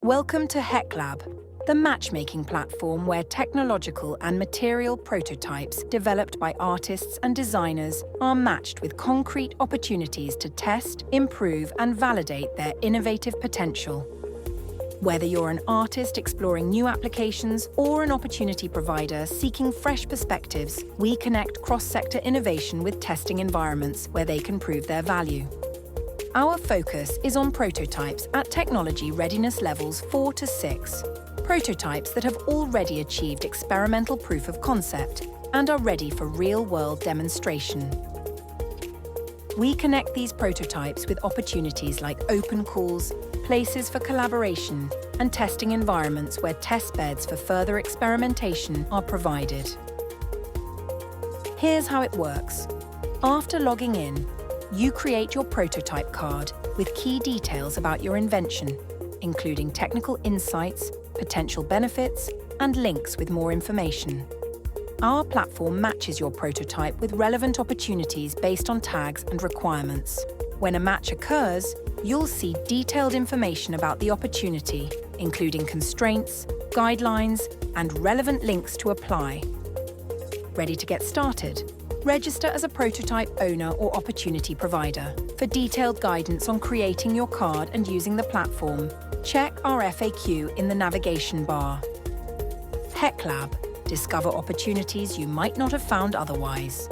Welcome to HEClab, the matchmaking platform where technological and material prototypes developed by artists and designers are matched with concrete opportunities to test, improve, and validate their innovative potential. Whether you're an artist exploring new applications or an opportunity provider seeking fresh perspectives, we connect cross-sector innovation with testing environments where they can prove their value. Our focus is on prototypes at technology readiness levels 4 to 6. Prototypes that have already achieved experimental proof of concept and are ready for real-world demonstration. We connect these prototypes with opportunities like open calls, places for collaboration, and testing environments where test beds for further experimentation are provided. Here's how it works. After logging in, you create your prototype card with key details about your invention, including technical insights, potential benefits, and links with more information. Our platform matches your prototype with relevant opportunities based on tags and requirements. When a match occurs, you'll see detailed information about the opportunity, including constraints, guidelines, and relevant links to apply. Ready to get started? Register as a prototype owner or opportunity provider. For detailed guidance on creating your card and using the platform, check our FAQ in the navigation bar. HEClab. Discover opportunities you might not have found otherwise.